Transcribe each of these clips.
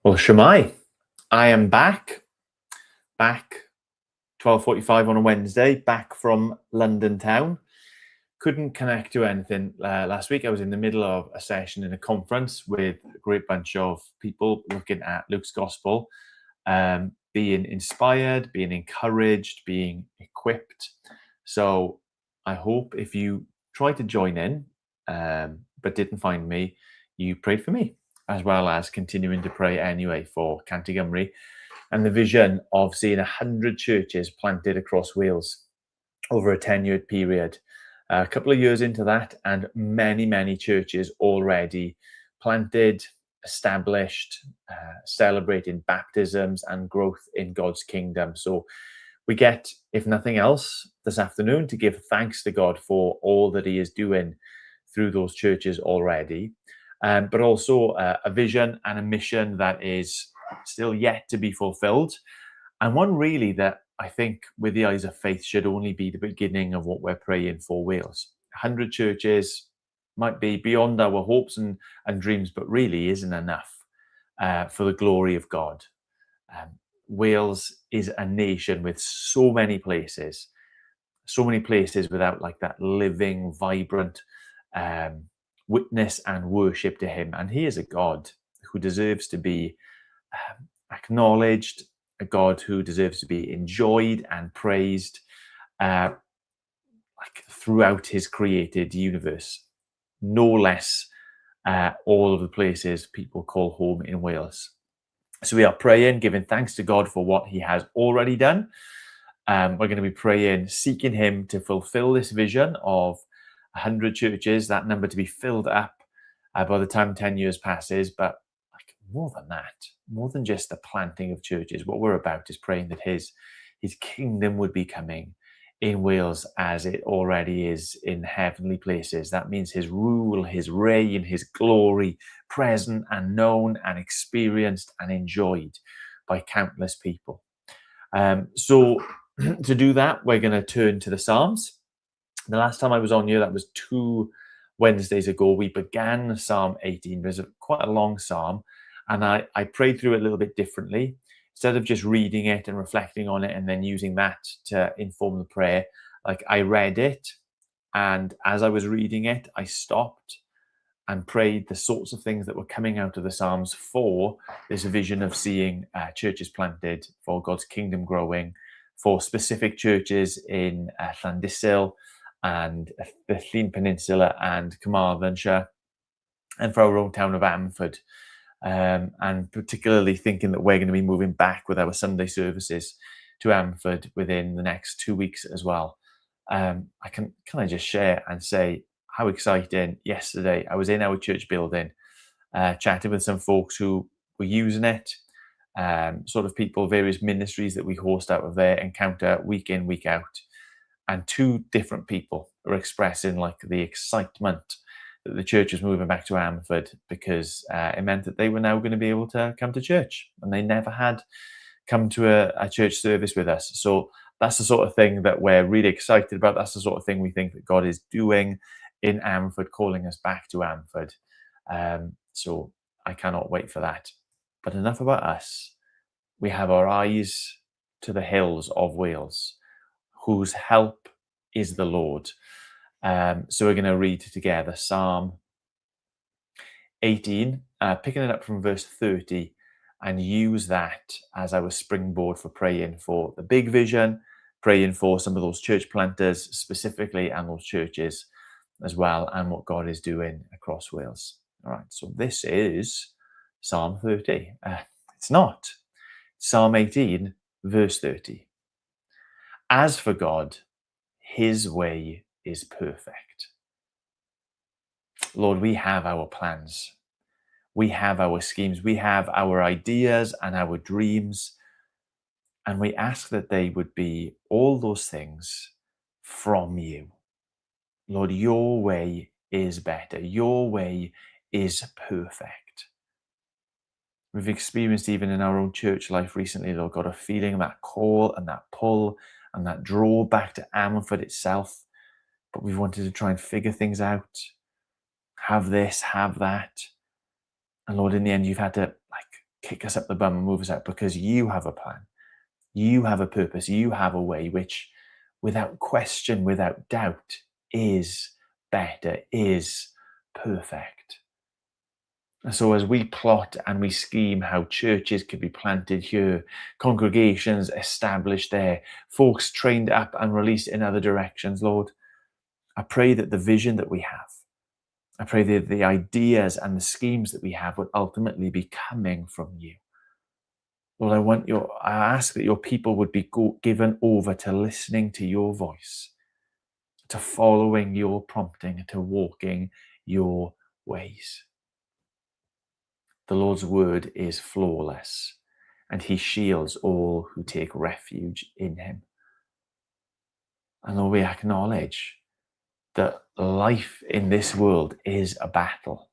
Well, Shemai, I am back 12:45 on a Wednesday, back from London town. Couldn't connect to anything last week. I was in the middle of a session in a conference with a great bunch of people looking at Luke's Gospel, being inspired, being encouraged, being equipped. So I hope if you tried to join in but didn't find me, you prayed for me, as well as continuing to pray anyway for Cantigymru and the vision of seeing 100 churches planted across Wales over a 10-year period. A couple of years into that, and many churches already planted, established, celebrating baptisms and growth in God's kingdom. So we get, if nothing else, this afternoon to give thanks to God for all that he is doing through those churches already, but also a vision and a mission that is still yet to be fulfilled, and one really that I think with the eyes of faith should only be the beginning of what we're praying for Wales. 100 churches might be beyond our hopes and dreams, but really isn't enough for the glory of God. Wales is a nation with so many places without like that living, vibrant witness and worship to him. And he is a God who deserves to be acknowledged, a God who deserves to be enjoyed and praised like throughout his created universe. No less all of the places people call home in Wales. So we are praying, giving thanks to God for what he has already done. We're going to be praying, seeking him to fulfill this vision of 100 churches, that number to be filled up by the time 10 years passes. But like more than that, more than just the planting of churches, what we're about is praying that his kingdom would be coming in Wales as it already is in heavenly places. That means his rule, his reign, his glory, present and known and experienced and enjoyed by countless people. So to do that, we're going to turn to the Psalms. The last time I was on here, that was 2 Wednesdays ago, we began Psalm 18. There's quite a long psalm, and I prayed through it a little bit differently. Instead of just reading it and reflecting on it and then using that to inform the prayer, like I read it, and as I was reading it, I stopped and prayed the sorts of things that were coming out of the Psalms for this vision of seeing churches planted, for God's kingdom growing, for specific churches in Llandyssil and the Llŷn Peninsula and Carmarthenshire, and for our own town of Amford. And particularly thinking that we're going to be moving back with our Sunday services to Amford within the next 2 weeks as well. Can I just share and say how exciting. Yesterday I was in our church building chatting with some folks who were using it, sort of people, various ministries that we host out of there, Encounter, week in, week out. And 2 different people are expressing like the excitement that the church was moving back to Amford, because it meant that they were now going to be able to come to church, and they never had come to a church service with us. So that's the sort of thing that we're really excited about. That's the sort of thing we think that God is doing in Amford, calling us back to Amford. So I cannot wait for that. But enough about us. We have our eyes to the hills of Wales, whose help is the Lord. So we're going to read together Psalm 18, picking it up from verse 30, and use that as our springboard for praying for the big vision, praying for some of those church planters specifically, and those churches as well, and what God is doing across Wales. All right, so this is Psalm 30. It's not. Psalm 18, verse 30. As for God, his way is perfect. Lord, we have our plans. We have our schemes. We have our ideas and our dreams. And we ask that they would be all those things from you. Lord, your way is better. Your way is perfect. We've experienced even in our own church life recently, Lord God, a feeling that call and that pull and that draw back to Amford itself. But we've wanted to try and figure things out. Have this, have that. And Lord, in the end, you've had to kick us up the bum and move us out, because you have a plan. You have a purpose. You have a way which, without question, without doubt, is better, is perfect. And so as we plot and we scheme how churches could be planted here, congregations established there, folks trained up and released in other directions, Lord, I pray that the vision that we have, I pray that the ideas and the schemes that we have will ultimately be coming from you. Lord, I ask that your people would be given over to listening to your voice, to following your prompting, to walking your ways. The Lord's word is flawless, and he shields all who take refuge in him. And Lord, we acknowledge that life in this world is a battle.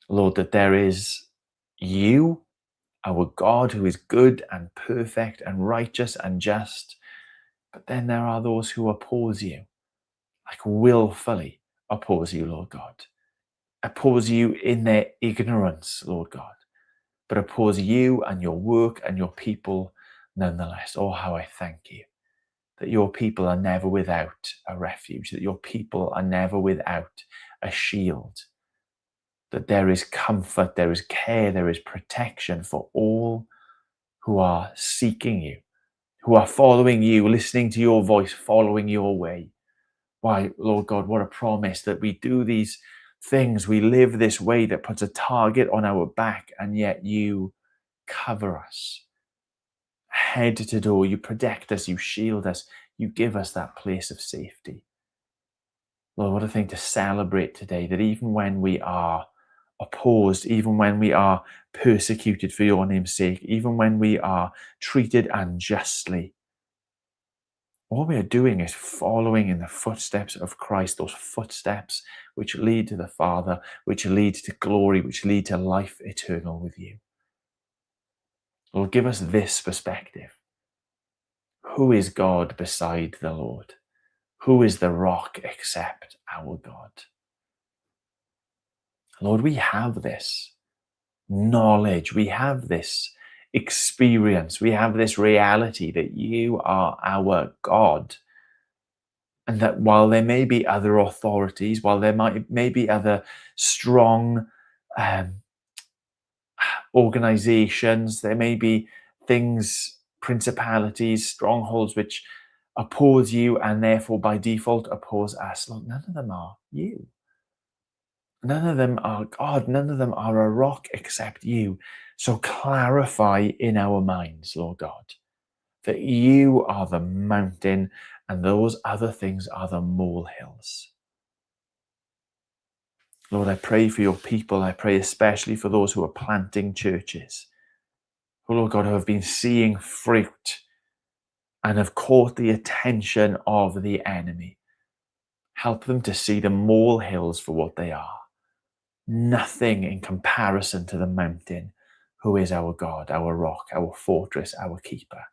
Lord, that there is you, our God, who is good and perfect and righteous and just. But then there are those who oppose you, like willfully oppose you, Lord God. Oppose you in their ignorance, Lord God, but oppose you and your work and your people nonetheless. Oh, how I thank you that your people are never without a refuge, that your people are never without a shield, that there is comfort, there is care, there is protection for all who are seeking you, who are following you, listening to your voice, following your way. Why, Lord God, what a promise that we do these things, we live this way that puts a target on our back, and yet you cover us. Head to door, you protect us, you shield us, you give us that place of safety. Lord, what a thing to celebrate today, that even when we are opposed, even when we are persecuted for your name's sake, even when we are treated unjustly, all we are doing is following in the footsteps of Christ, those footsteps which lead to the Father, which lead to glory, which lead to life eternal with you. Lord, give us this perspective. Who is God beside the Lord? Who is the rock except our God? Lord, we have this knowledge, we have this experience, we have this reality that you are our God. And that while there may be other authorities, while there may be other strong organizations, there may be things, principalities, strongholds which oppose you and therefore by default oppose us. Lord, none of them are you. None of them are God. None of them are a rock except you. So clarify in our minds, Lord God, that you are the mountain and those other things are the molehills. Lord, I pray for your people. I pray especially for those who are planting churches, who, Lord God, who have been seeing fruit and have caught the attention of the enemy. Help them to see the molehills for what they are. Nothing in comparison to the mountain, who is our God, our rock, our fortress, our keeper.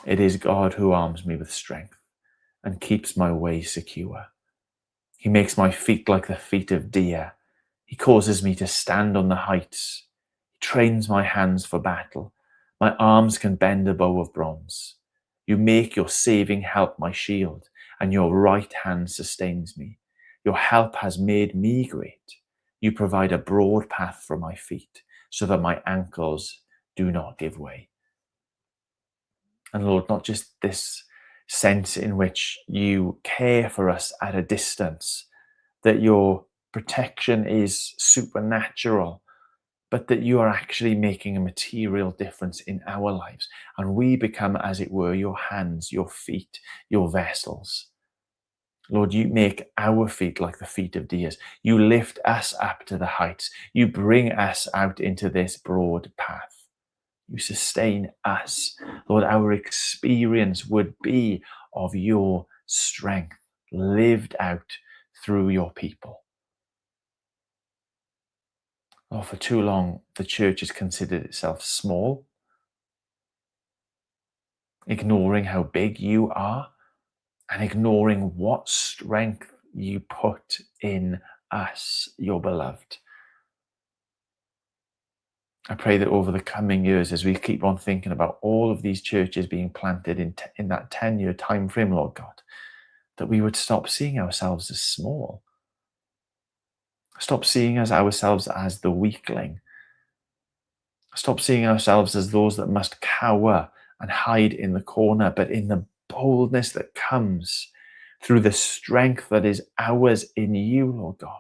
It is God who arms me with strength and keeps my way secure. He makes my feet like the feet of deer. He causes me to stand on the heights. He trains my hands for battle. My arms can bend a bow of bronze. You make your saving help my shield, and your right hand sustains me. Your help has made me great. You provide a broad path for my feet, so that my ankles do not give way. And Lord, not just this sense in which you care for us at a distance, that your protection is supernatural, but that you are actually making a material difference in our lives. And we become, as it were, your hands, your feet, your vessels. Lord, you make our feet like the feet of deers. You lift us up to the heights. You bring us out into this broad path. You sustain us. Lord, our experience would be of your strength lived out through your people. Oh, for too long, the church has considered itself small, ignoring how big you are and ignoring what strength you put in us, your beloved. I pray that over the coming years, as we keep on thinking about all of these churches being planted in that 10-year time frame, Lord God, that we would stop seeing ourselves as small. Stop seeing ourselves as the weakling. Stop seeing ourselves as those that must cower and hide in the corner, but in the boldness that comes through the strength that is ours in you, Lord God,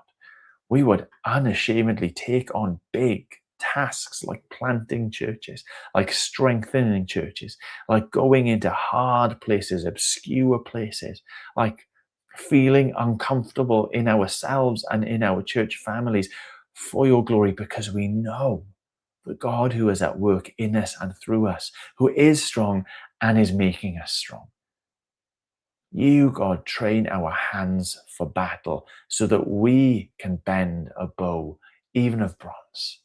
we would unashamedly take on big tasks like planting churches, like strengthening churches, like going into hard places, obscure places, like feeling uncomfortable in ourselves and in our church families for your glory, because we know the God who is at work in us and through us, who is strong and is making us strong. You, God, train our hands for battle so that we can bend a bow, even of bronze.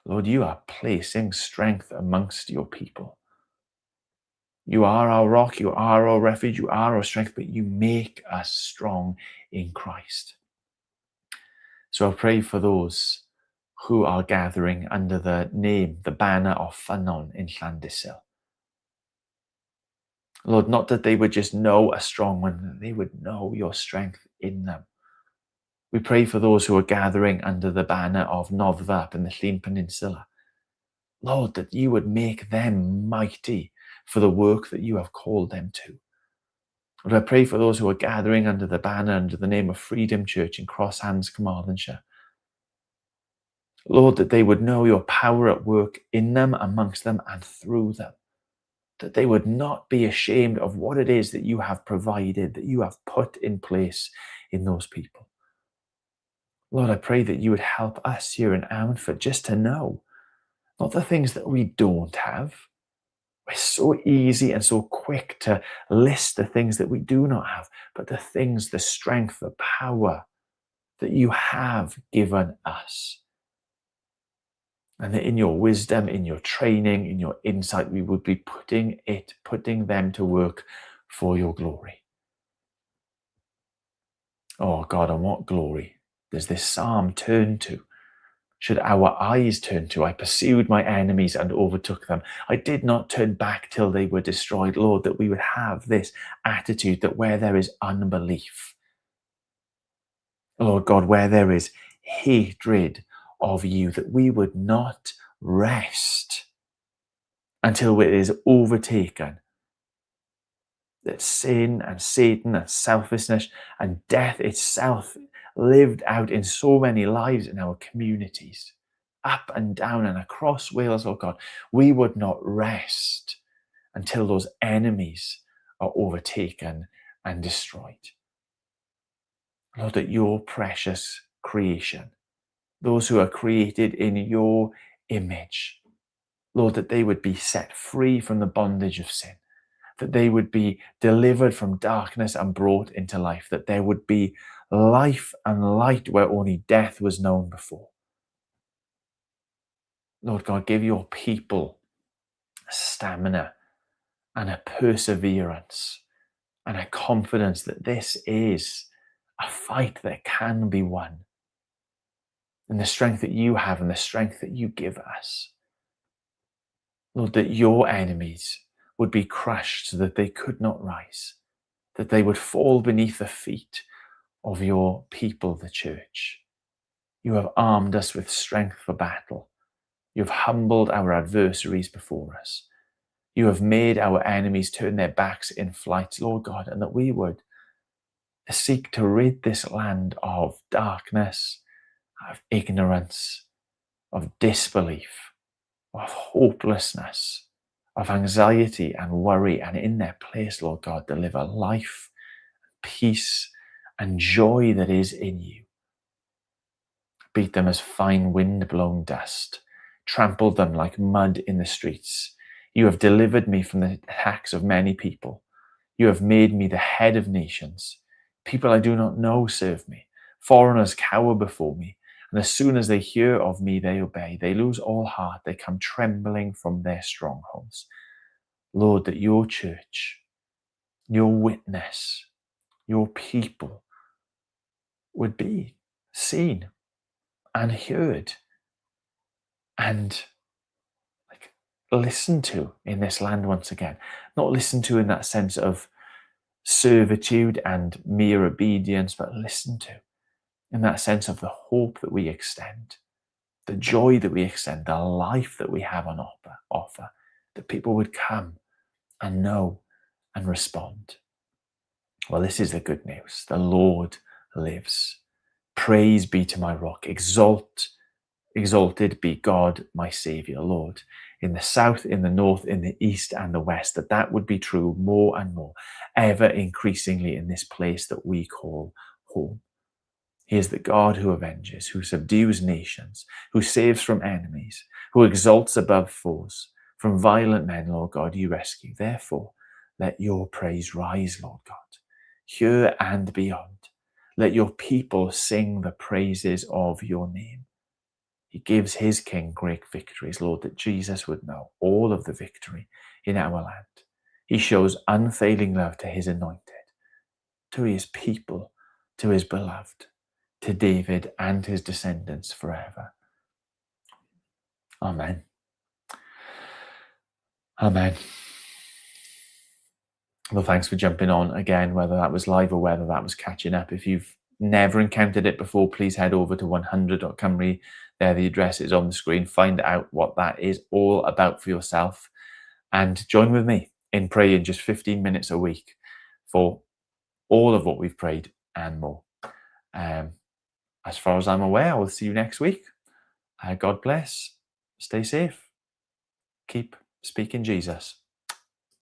Lord, you are placing strength amongst your people. You are our rock, you are our refuge, you are our strength, but you make us strong in Christ. So I pray for those who are gathering under the name, the banner of Ffynnon in Llandyssil. Lord, not that they would just know a strong one, they would know your strength in them. We pray for those who are gathering under the banner of Noddfa up in the Llŷn Peninsula. Lord, that you would make them mighty for the work that you have called them to. Lord, I pray for those who are gathering under the banner, under the name of Freedom Church in Crosshands, Carmarthenshire. Lord, that they would know your power at work in them, amongst them, and through them. That they would not be ashamed of what it is that you have provided, that you have put in place in those people. Lord, I pray that you would help us here in Ammanford just to know, not the things that we don't have. We're so easy and so quick to list the things that we do not have, but the things, the strength, the power that you have given us. And that in your wisdom, in your training, in your insight, we would be putting them to work for your glory. Oh God, and what glory does this psalm turn to? Should our eyes turn to? I pursued my enemies and overtook them. I did not turn back till they were destroyed. Lord, that we would have this attitude that where there is unbelief, Lord God, where there is hatred of you, that we would not rest until it is overtaken. That sin and Satan and selfishness and death itself lived out in so many lives in our communities, up and down and across Wales, oh God, we would not rest until those enemies are overtaken and destroyed. Lord, that your precious creation, those who are created in your image, Lord, that they would be set free from the bondage of sin, that they would be delivered from darkness and brought into life, that there would be life and light where only death was known before. Lord God, give your people stamina and a perseverance and a confidence that this is a fight that can be won. And the strength that you have and the strength that you give us. Lord, that your enemies would be crushed so that they could not rise, that they would fall beneath the feet of your people, the church. You have armed us with strength for battle. You have humbled our adversaries before us. You have made our enemies turn their backs in flight, Lord God, and that we would seek to rid this land of darkness, of ignorance, of disbelief, of hopelessness, of anxiety and worry, and in their place, Lord God, deliver life, peace, and joy that is in you. Beat them as fine wind-blown dust, trampled them like mud in the streets. You have delivered me from the attacks of many people. You have made me the head of nations. People I do not know serve me. Foreigners cower before me. And as soon as they hear of me, they obey. They lose all heart. They come trembling from their strongholds. Lord, that your church, your witness, your people would be seen and heard and like listen to in this land once again. Not listen to in that sense of servitude and mere obedience, but listen to in that sense of the hope that we extend, the joy that we extend, the life that we have on offer, that people would come and know and respond. Well, this is the good news. The Lord lives. Praise be to my rock. Exalted be God, my Saviour, Lord, in the south, in the north, in the east and the west, that would be true more and more, ever increasingly in this place that we call home. He is the God who avenges, who subdues nations, who saves from enemies, who exalts above foes. From violent men, Lord God, you rescue. Therefore, let your praise rise, Lord God, here and beyond. Let your people sing the praises of your name. He gives his King great victories, Lord, that Jesus would know all of the victory in our land. He shows unfailing love to his anointed, to his people, to his beloved, to David and his descendants forever. Amen. Amen. Well, thanks for jumping on again, whether that was live or whether that was catching up. If you've never encountered it before, please head over to 100.cymru. There, the address is on the screen. Find out what that is all about for yourself and join with me in praying just 15 minutes a week for all of what we've prayed and more. As far as I'm aware, I will see you next week. God bless. Stay safe. Keep speaking Jesus.